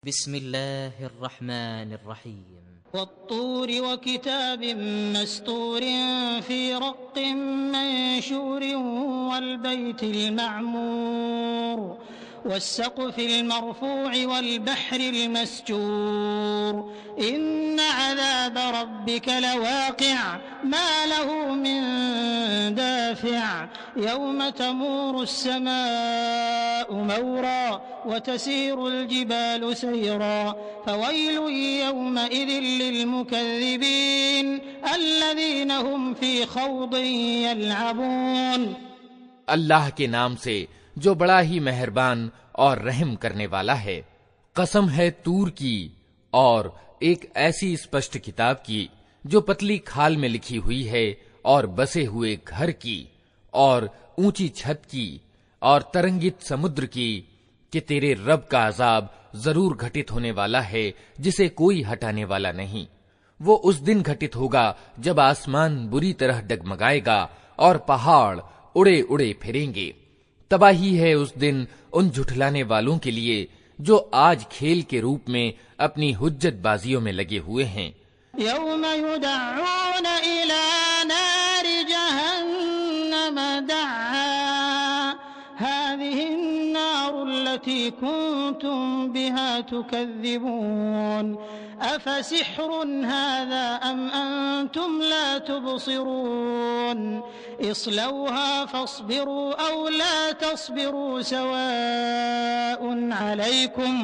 बिस्मिल्लाहिर्रहमानिर्रहीम। वत्तूर व किताबिम मस्तूर फी रक्किम मंशूर वल बैतिल मअमूर वस्सक़्फ़िल मरफ़ूअ वल बहरिल मस्जूर इन्न अज़ाब रब्बिक लवाक़िअ मा लहू मिन दाफ़िअ यौम तमूरुस समाअु मौरा व तसीरुल जिबालु सैरा फ़वैलुन यौमइज़िन लिलमुकज़्ज़िबीन अल्लज़ीना हुम फ़ी ख़ौदिन यलअबून। अल्लाह के नाम से जो बड़ा ही मेहरबान और रहम करने वाला है। कसम है तूर की और एक ऐसी स्पष्ट किताब की जो पतली खाल में लिखी हुई है, और बसे हुए घर की, और ऊंची छत की, और तरंगित समुद्र की, कि तेरे रब का अजाब जरूर घटित होने वाला है जिसे कोई हटाने वाला नहीं। वो उस दिन घटित होगा जब आसमान बुरी तरह डगमगाएगा और पहाड़ उड़े उड़े फिरेंगे। तबाही है उस दिन उन झुठलाने वालों के लिए जो आज खेल के रूप में अपनी हुज्जत बाजियों में लगे हुए हैं। यौम युदअऊन इला नारि जहन्नम दअआ हाज़िहि अन्नारु अल्लती कुन्तुम बिहा तुकज़्ज़िबून अफ़सिह्रुन हाज़ा अम अंतुम ला तुबसिरून इस्लौहा फ़स्बिरू औ ला तस्बिरू सवाउन अलैकुम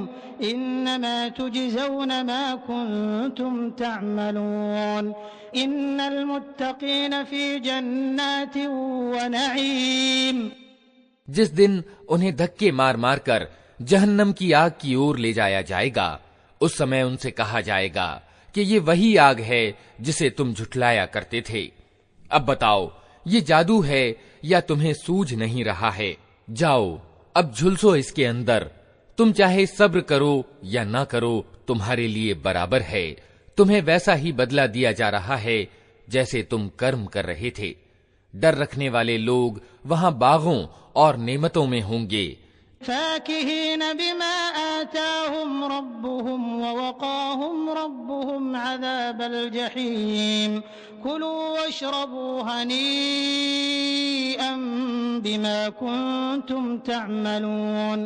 इन्नमा तुजज़ौन मा कुन्तुम तअमलून इन्नल मुत्तक़ीन फ़ी जन्नातिन व नईम। जिस दिन उन्हें धक्के मार मार कर जहन्नम की आग की ओर ले जाया जाएगा, उस समय उनसे कहा जाएगा कि ये वही आग है जिसे तुम झुठलाया करते थे। अब बताओ, ये जादू है या तुम्हें सूझ नहीं रहा है? जाओ अब झुलसो इसके अंदर। तुम चाहे सब्र करो या ना करो, तुम्हारे लिए बराबर है। तुम्हें वैसा ही बदला दिया जा रहा है जैसे तुम कर्म कर रहे थे। डर रखने वाले लोग वहां बागों और नेमतों में होंगे। फ़ाकिहीन बिमा आताहुम रब्बुहुम व वक़ाहुम रब्बुहुम अज़ाबल जहीम कुलू वश्रबू हनीअन बिमा कुन्तुम तअमलून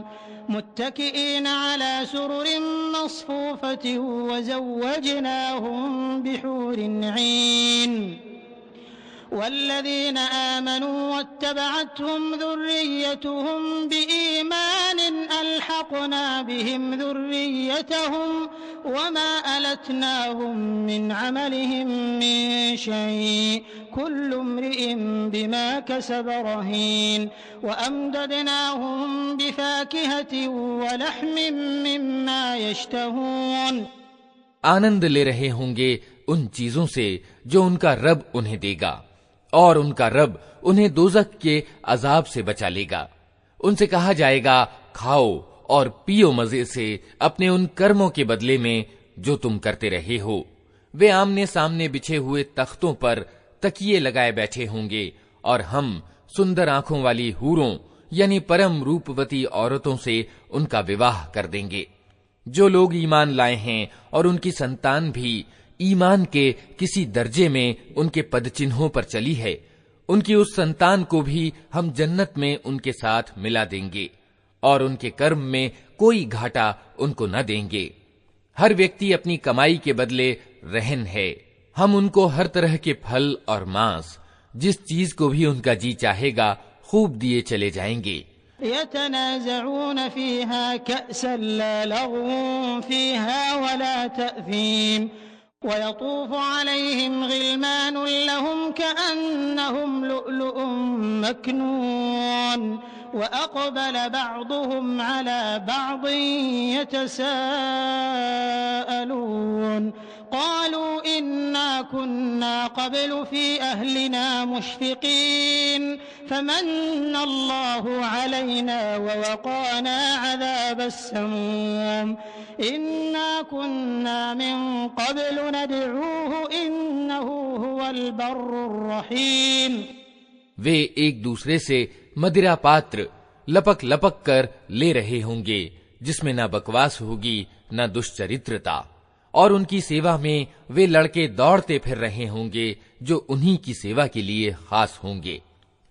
मुत्तकिईन अला सुरुरिन मस्फूफ़तिन व ज़व्वजनाहुम बिहूरिन ईन वल्लज़ीना आमनू वत्तबअतहुम ज़ुर्रिय्यतुहुम बिईमान अल्हक़ना बिहिम ज़ुर्रिय्यतहुम वमा अलतनाहुम मिन अमलिहिम मिन शैइन कुल्लु इम्रिइन बिमा कसब रहीन व अमददनाहुम बिफाकिहतिन व लहमिन मिम्मा यश्तहून। आनंद ले रहे होंगे उन चीजों से जो उनका रब उन्हें देगा, और उनका रब उन्हें दोज़ख के अजाब से बचा लेगा। उनसे कहा जाएगा, खाओ और पियो मजे से अपने उन कर्मों के बदले में जो तुम करते रहे हो। वे आमने सामने बिछे हुए तख्तों पर तकिए लगाए बैठे होंगे, और हम सुंदर आंखों वाली हूरों यानी परम रूपवती औरतों से उनका विवाह कर देंगे। जो लोग ईमान लाए हैं और उनकी संतान भी ईमान के किसी दर्जे में उनके पदचिन्हों पर चली है, उनकी उस संतान को भी हम जन्नत में उनके साथ मिला देंगे, और उनके कर्म में कोई घाटा उनको न देंगे। हर व्यक्ति अपनी कमाई के बदले रहन है। हम उनको हर तरह के फल और मांस, जिस चीज को भी उनका जी चाहेगा, खूब दिए चले जाएंगे। यतनाज़ऊन फ़ीहा कअसन ला लगवुन फ़ीहा वला तअसीम वयतूफ़ु अलैहिम गिलमानुन लहुम कअन्नहुम लुअलुउम मकनून वअक़बल बअदुहुम अला बअदिन यतसाअलून क़ालू इन्ना कुन्ना क़ब्लु फ़ी अहलिना मुश्फ़िक़ीन फ़मन्नल्लाहु अलैना ववक़ाना अज़ाबस्समूम इन्ना कुन्ना मिन क़ब्लु नदऊहु इन्नहु हुवल बर्रुर रहीम। वे एक दूसरे से मदिरा पात्र लपक लपक कर ले रहे होंगे, जिसमें न बकवास होगी न दुष्चरित्रता, और उनकी सेवा में वे लड़के दौड़ते फिर रहे होंगे जो उन्हीं की सेवा के लिए खास होंगे,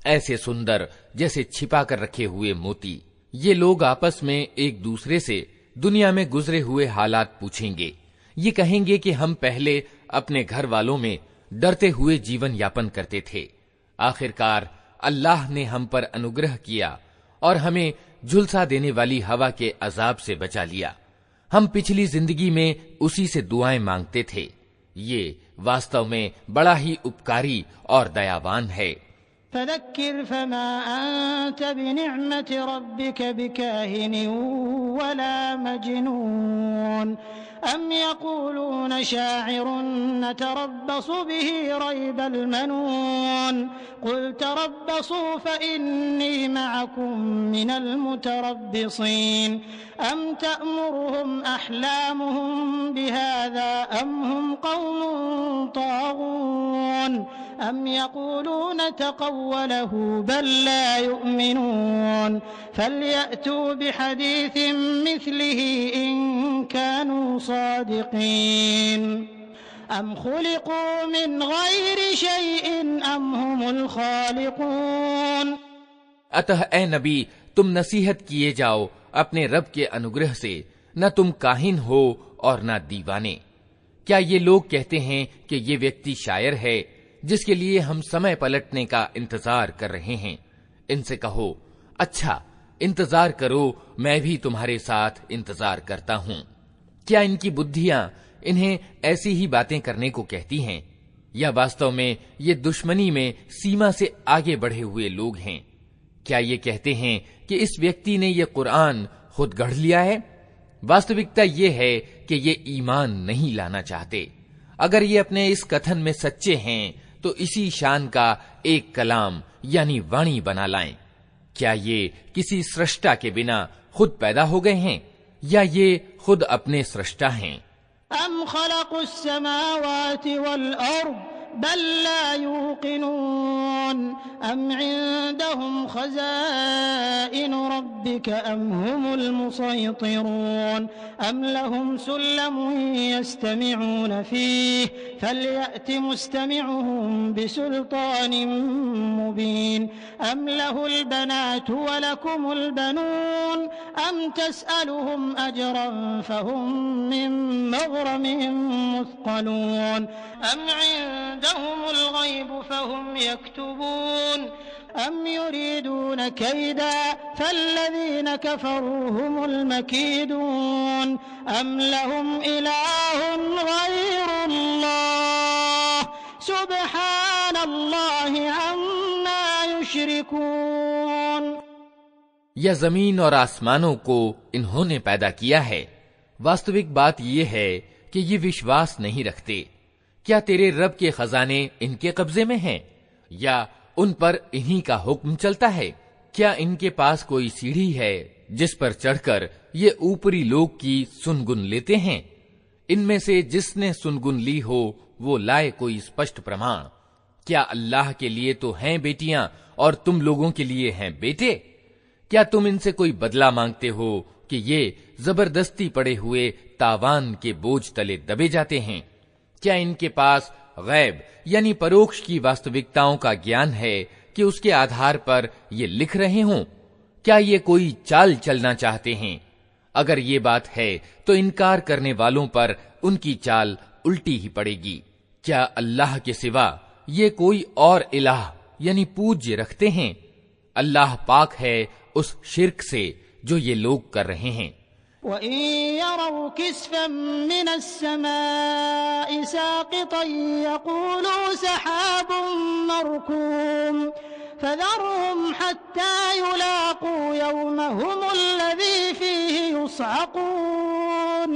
ऐसे सुंदर जैसे छिपा कर रखे हुए मोती। ये लोग आपस में एक दूसरे से दुनिया में गुजरे हुए हालात पूछेंगे। ये कहेंगे कि हम पहले अपने घर वालों में डरते हुए जीवन यापन करते थे, आखिरकार अल्लाह ने हम पर अनुग्रह किया और हमें झुलसा देने वाली हवा के अजाब से बचा लिया। हम पिछली जिंदगी में उसी से दुआएं मांगते थे। ये वास्तव में बड़ा ही उपकारी और दयावान है। फदक्किर फमा अंत बिनिअमत रब्बिक बिकाहिन वला मजनून अम यक़ूलून शाइरुन नतरब्बसु बिही रैबल मनून क़ुल तरब्बसू फ़इन्नी मअकुम मिनल मुतरब्बिसीन अम तअमुरुहुम अहलामुहुम बिहाज़ा अम हुम क़ौमुन ताग़ून अम यक़ूलून तक़व्वलहू बल ला युमिनून फलयअतू बिहदीसिन मिस्लिही इन कानू सादिक़ीन अम खुलिक़ू मिन गैरि शैइन अम हुमुल खालिक़ून। अतः ए नबी, तुम नसीहत किए जाओ अपने रब के अनुग्रह से, न तुम काहिन हो और न दीवाने। क्या ये लोग कहते हैं कि ये व्यक्ति शायर है जिसके लिए हम समय पलटने का इंतजार कर रहे हैं? इनसे कहो, अच्छा इंतजार करो, मैं भी तुम्हारे साथ इंतजार करता हूँ। क्या इनकी बुद्धियां इन्हें ऐसी ही बातें करने को कहती हैं, या वास्तव में ये दुश्मनी में सीमा से आगे बढ़े हुए लोग हैं? क्या ये कहते हैं कि इस व्यक्ति ने ये कुरान खुद गढ़ लिया है? वास्तविकता ये है कि ये ईमान नहीं लाना चाहते। अगर ये अपने इस कथन में सच्चे हैं तो इसी शान का एक कलाम यानी वाणी बना लाएं। क्या ये किसी सृष्टा के बिना खुद पैदा हो गए हैं, या ये खुद अपने सृष्टा हैं? अम खलक़ुस समावाति वल अर्द बल ला यूक़िनून अम इंदहुम खज़ाइनु रब्बिक अम हुमुल मुसैतिरून अम लहुम सुल्लमुन यस्तमिऊन फ़ीह फ़लयअति मुस्तमिऊहुम बिसुल्तानिन मुबीन अम लहुल बनातु व लकुमुल बनून अम तस्अलुहुम अजरन फ़हुम मिन मग़रमिन मुस्क़लून अम इंदहुमुल ग़ैब फ़हुम यक्तुबून अम युरीदून कैदा फ़ल्लज़ीन कफ़रू हुमुल मकीदून अम लहुम इलाहुन ग़ैरुल्लाह सुब्हानल्लाहि अम्मा युश्रिकून। यह जमीन और आसमानों को इन्होंने पैदा किया है। वास्तविक बात यह है कि ये विश्वास नहीं रखते। क्या तेरे रब के खजाने इनके कब्जे में हैं, या उन पर इन्हीं का हुक्म चलता है? क्या इनके पास कोई सीढ़ी है जिस पर चढ़कर ये ऊपरी लोक की सुनगुन लेते हैं? इनमें से जिसने सुनगुन ली हो वो लाए कोई स्पष्ट प्रमाण। क्या अल्लाह के लिए तो हैं बेटियां और तुम लोगों के लिए हैं बेटे? क्या तुम इनसे कोई बदला मांगते हो कि ये जबरदस्ती पड़े हुए तावान के बोझ तले दबे जाते हैं? क्या इनके पास गैब यानी परोक्ष की वास्तविकताओं का ज्ञान है कि उसके आधार पर ये लिख रहे हों? क्या ये कोई चाल चलना चाहते हैं? अगर ये बात है तो इनकार करने वालों पर उनकी चाल उल्टी ही पड़ेगी। क्या अल्लाह के सिवा ये कोई और इलाह यानी पूज्य रखते हैं? अल्लाह पाक है उस शिर्क से जो ये लोग कर रहे हैं। वइन यरौ किस्फन मिनस समाइ साक़ितन यक़ूलू सहाबुन मरकूम फज़रहुम हत्ता युलाक़ू यौमहुमुल्लज़ी फ़ीहि युस्अक़ून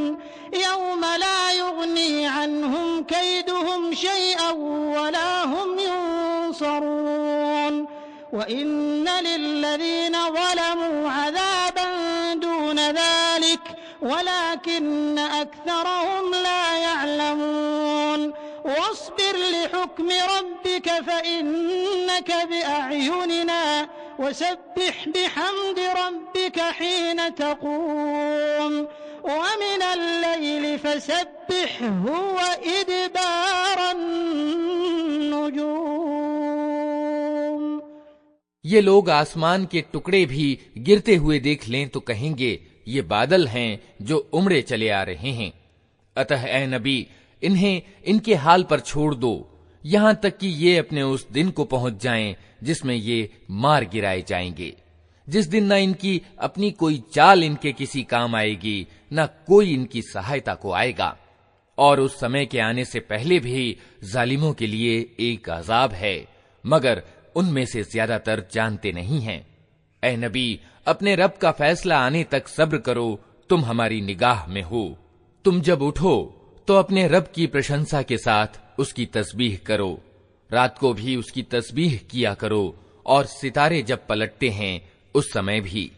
यौम ला युग़नी अन्हुम कैदुहुम शैअन वला हुम युनसरून वइन्न लिल्लज़ीना ज़लमू अज़ाबन दून ज़ालिक वलाकिन्न अक्सरहुम ला यअलमून वस्बिर लिहुक्मि रब्बिक फ़इन्नक बिअअयुनिना वसब्बिह बिहम्दि रब्बिक हीन तक़ूम वमिनल लैलि फसब्बिहहु व इदबारन नुजूम। ये लोग आसमान के टुकड़े भी गिरते हुए देख लें तो कहेंगे ये बादल हैं जो उमड़े चले आ रहे हैं। अतः ए नबी, इन्हें इनके हाल पर छोड़ दो, यहां तक कि ये अपने उस दिन को पहुंच जाएं जिसमें ये मार गिराए जाएंगे, जिस दिन न इनकी अपनी कोई चाल इनके किसी काम आएगी, न कोई इनकी सहायता को आएगा। और उस समय के आने से पहले भी जालिमों के लिए एक अजाब है, मगर उनमें से ज्यादातर जानते नहीं हैं। ए नबी, अपने रब का फैसला आने तक सब्र करो, तुम हमारी निगाह में हो। तुम जब उठो तो अपने रब की प्रशंसा के साथ उसकी तस्बीह करो, रात को भी उसकी तस्बीह किया करो, और सितारे जब पलटते हैं उस समय भी।